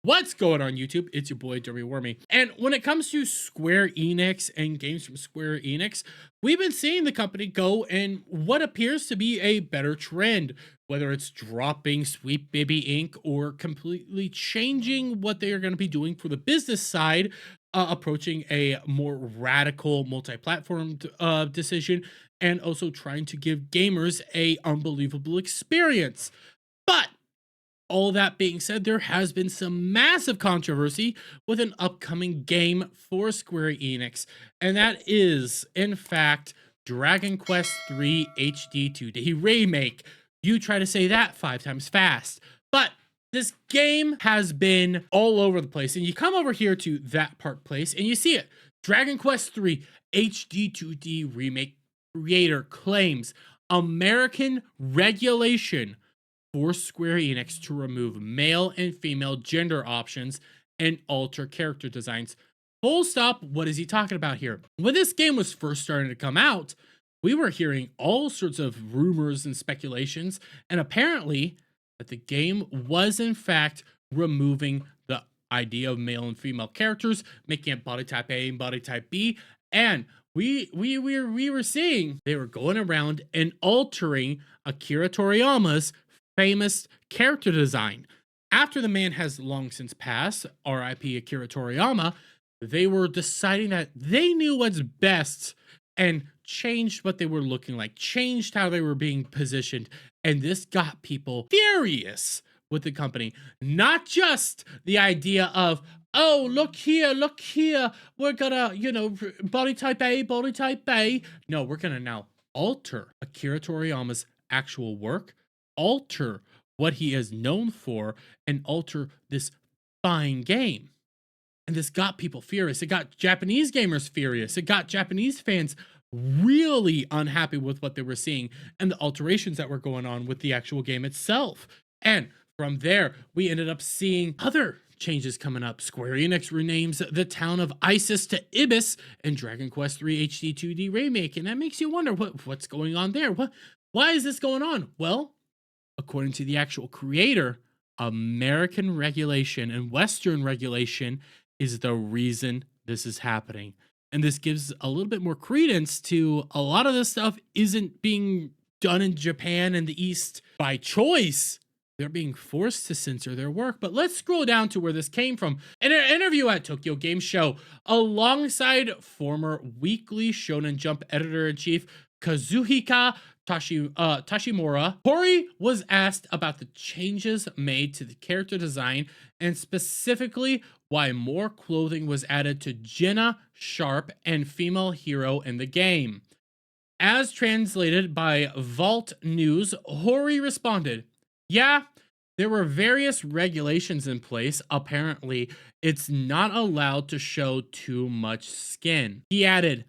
What's going on YouTube? It's your boy Derby Wormy. And when it comes to Square Enix and games from Square Enix, we've been seeing the company go in what appears to be a better trend, whether it's dropping Sweet Baby Inc. or completely changing what they are going to be doing for the business side, approaching a more radical multi-platform decision, and also trying to give gamers a unbelievable experience. But all that being said, there has been some massive controversy with an upcoming game for Square Enix, and that is, in fact, Dragon Quest III HD 2D Remake. You try to say that 5 times fast. But this game has been all over the place, and you come over here to that part place, and you see it. Dragon Quest III HD 2D Remake creator claims American regulation forced Square Enix to remove male and female gender options and alter character designs. Full stop, what is he talking about here? When this game was first starting to come out, we were hearing all sorts of rumors and speculations, and apparently that the game was in fact removing the idea of male and female characters, making it body type A and body type B, and we were seeing they were going around and altering Akira Toriyama's famous character design. After the man has long since passed, R.I.P. Akira Toriyama, they were deciding that they knew what's best and changed what they were looking like, changed how they were being positioned, and this got people furious with the company. Not just the idea of, oh, look here, we're gonna, body type A, body type A. No, we're gonna now alter Akira Toriyama's actual work, alter what he is known for, and alter this fine game. And this got people furious. It got Japanese gamers furious. It got Japanese fans really unhappy with what they were seeing and the alterations that were going on with the actual game itself. And from there, we ended up seeing other changes coming up. Square Enix renames the town of Isis to Ibis in Dragon Quest III HD 2D Remake. And that makes you wonder, what's going on there? Why is this going on? Well, according to the actual creator, American regulation and Western regulation is the reason this is happening. And this gives a little bit more credence to a lot of this stuff isn't being done in Japan and the East by choice. They're being forced to censor their work. But let's scroll down to where this came from. In an interview at Tokyo Game Show, alongside former Weekly Shonen Jump editor-in-chief Kazuhika Tashimura, Hori was asked about the changes made to the character design and specifically why more clothing was added to Jenna, Sharp, and female hero in the game. As translated by Vault News, Hori responded, "Yeah, there were various regulations in place. Apparently, it's not allowed to show too much skin." He added,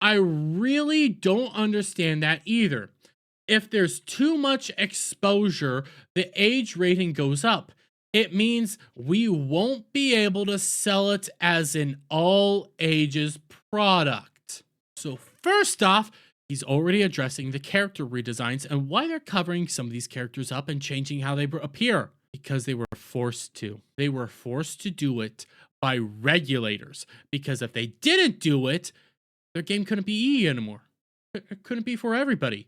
I really don't understand that either. If there's too much exposure, the age rating goes up. It means we won't be able to sell it as an all ages product. So first off, he's already addressing the character redesigns and why they're covering some of these characters up and changing how they appear. Because they were forced to. They were forced to do it by regulators. Because if they didn't do it, their game couldn't be EE anymore. It couldn't be for everybody.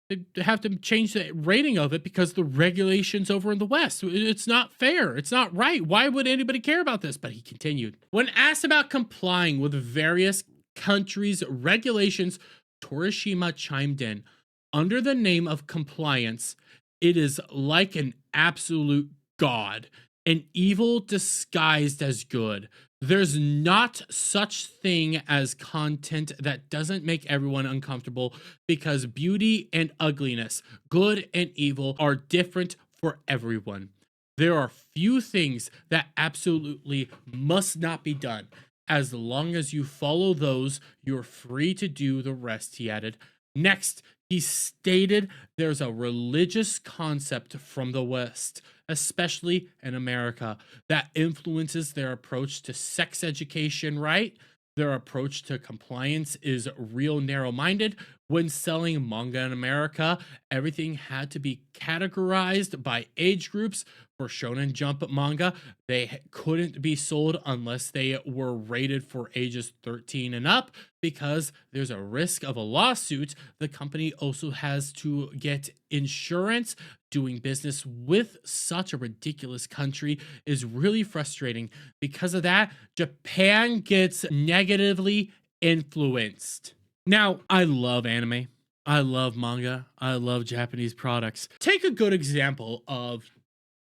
They'd have to change the rating of it because the regulations over in the West. It's not fair. It's not right. Why would anybody care about this? But he continued. When asked about complying with various countries' regulations, Torishima chimed in. Under the name of compliance, it is like an absolute god, an evil disguised as good. There's not such thing as content that doesn't make everyone uncomfortable because beauty and ugliness, good and evil, are different for everyone. There are few things that absolutely must not be done. As long as you follow those, you're free to do the rest, he added. Next, he stated there's a religious concept from the West, especially in America, that influences their approach to sex education, right? Their approach to compliance is real narrow-minded, When selling manga in America, everything had to be categorized by age groups. For Shonen Jump manga, they couldn't be sold unless they were rated for ages 13 and up because there's a risk of a lawsuit. The company also has to get insurance. Doing business with such a ridiculous country is really frustrating. Because of that, Japan gets negatively influenced. Now, I love anime. I love manga. I love Japanese products. Take a good example of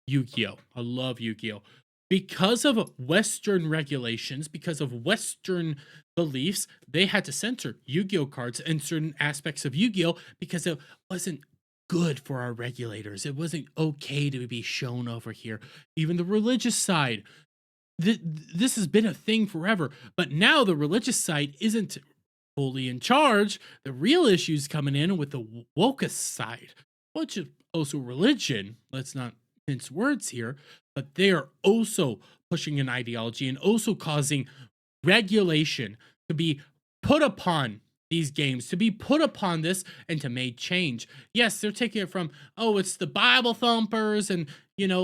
Yu-Gi-Oh! I love Yu-Gi-Oh! Because of Western regulations, because of Western beliefs, they had to censor Yu-Gi-Oh! Cards and certain aspects of Yu-Gi-Oh! Because it wasn't good for our regulators. It wasn't okay to be shown over here. Even the religious side, this has been a thing forever, but now the religious side isn't fully in charge. The real issues coming in with the wokest side, which is also religion. Let's not mince words here, but they are also pushing an ideology and also causing regulation to be put upon these games, to be put upon this and to make change. Yes, they're taking it from, oh, it's the Bible thumpers and,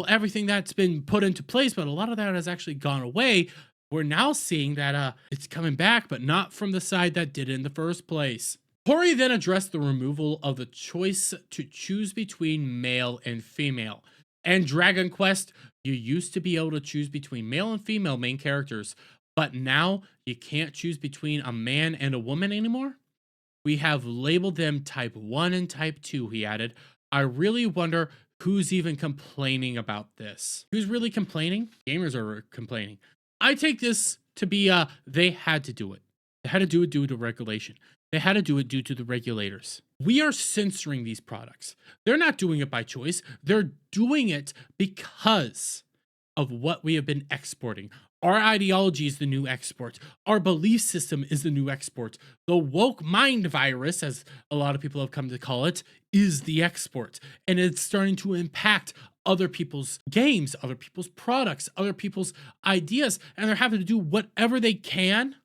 everything that's been put into place, but a lot of that has actually gone away. We're now seeing that it's coming back, but not from the side that did it in the first place. Hori then addressed the removal of the choice to choose between male and female. And Dragon Quest, you used to be able to choose between male and female main characters, but now you can't choose between a man and a woman anymore. We have labeled them type 1 and type 2, he added. I really wonder who's even complaining about this. Who's really complaining? Gamers are complaining. I take this to be they had to do it. They had to do it due to regulation. They had to do it due to the regulators. We are censoring these products. They're not doing it by choice. They're doing it because of what we have been exporting. Our ideology is the new export. Our belief system is the new export. The woke mind virus, as a lot of people have come to call it, is the export. And it's starting to impact other people's games, other people's products, other people's ideas. And they're having to do whatever they can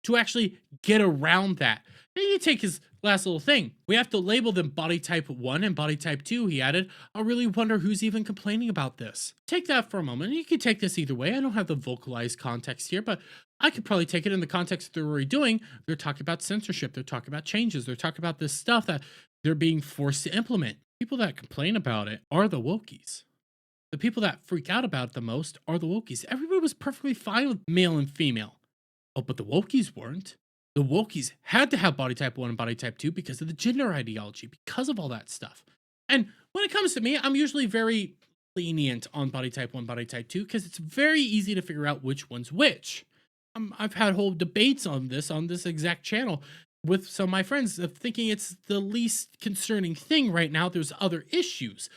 to actually get around that. And you take his last little thing. We have to label them body type 1 and body type 2, he added. I really wonder who's even complaining about this. Take that for a moment. You can take this either way. I don't have the vocalized context here, but I could probably take it in the context they're already doing. They're talking about censorship. They're talking about changes. They're talking about this stuff that they're being forced to implement. People that complain about it are the wokies. The people that freak out about it the most are the wokies. Everybody was perfectly fine with male and female. Oh, but the wokies weren't. The wokies had to have body type 1 and body type 2 because of the gender ideology, because of all that stuff. And when it comes to me, I'm usually very lenient on body type 1, body type 2, because it's very easy to figure out which one's which. I've had whole debates on this exact channel with some of my friends of thinking it's the least concerning thing right now. There's other issues.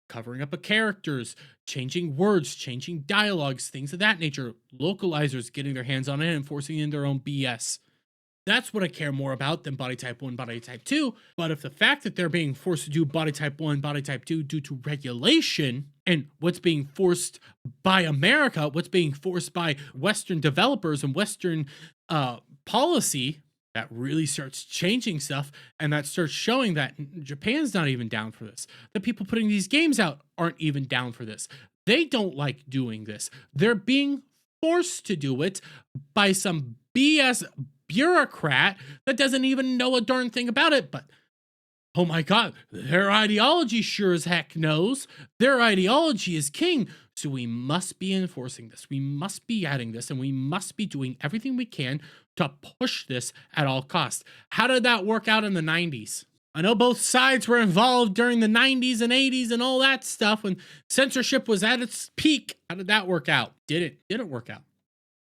Covering up of characters, changing words, changing dialogues, things of that nature. Localizers getting their hands on it and forcing in their own BS. That's what I care more about than body type 1, body type 2. But if the fact that they're being forced to do body type 1, body type 2 due to regulation, and what's being forced by America, what's being forced by Western developers and Western policy, that really starts changing stuff, and that starts showing that Japan's not even down for this. The people putting these games out aren't even down for this. They don't like doing this. They're being forced to do it by some BS bureaucrat that doesn't even know a darn thing about it. But oh my god, their ideology sure as heck knows. Their ideology is king. So we must be enforcing this. We must be adding this, and we must be doing everything we can to push this at all costs. How did that work out in the 90s? I know both sides were involved during the 90s and 80s and all that stuff when censorship was at its peak. How did that work out? Didn't work out.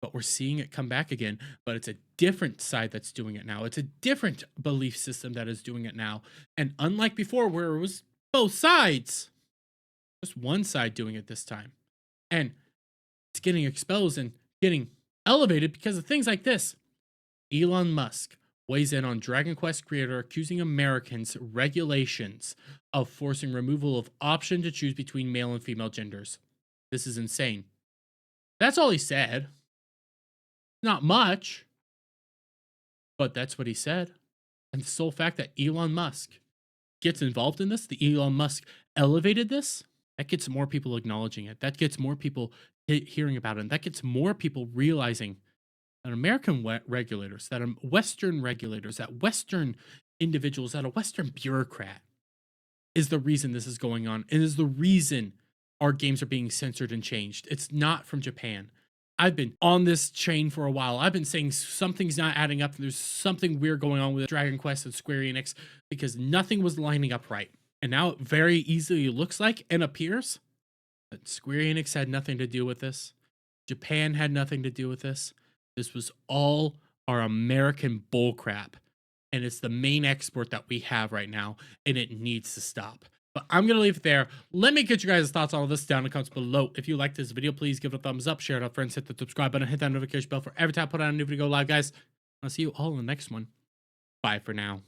But we're seeing it come back again. But it's a different side that's doing it now. It's a different belief system that is doing it now. And unlike before, where it was both sides, just one side doing it this time. And it's getting exposed and getting elevated because of things like this. Elon Musk weighs in on Dragon Quest creator accusing Americans' regulations of forcing removal of option to choose between male and female genders. This is insane. That's all he said. Not much, but that's what he said. And the sole fact that Elon Musk gets involved in this, the Elon Musk elevated this, that gets more people acknowledging it. That gets more people hearing about it. And that gets more people realizing that American regulators, that Western regulators, that Western individuals, that a Western bureaucrat is the reason this is going on. It is the reason our games are being censored and changed. It's not from Japan. I've been on this chain for a while. I've been saying something's not adding up. There's something weird going on with Dragon Quest and Square Enix because nothing was lining up right. And now it very easily looks like and appears that Square Enix had nothing to do with this. Japan had nothing to do with this. This was all our American bullcrap. And it's the main export that we have right now, and it needs to stop. But I'm going to leave it there. Let me get you guys' thoughts on all this down in the comments below. If you like this video, please give it a thumbs up, share it with friends, hit the subscribe button, hit that notification bell for every time I put out a new video live, guys. I'll see you all in the next one. Bye for now.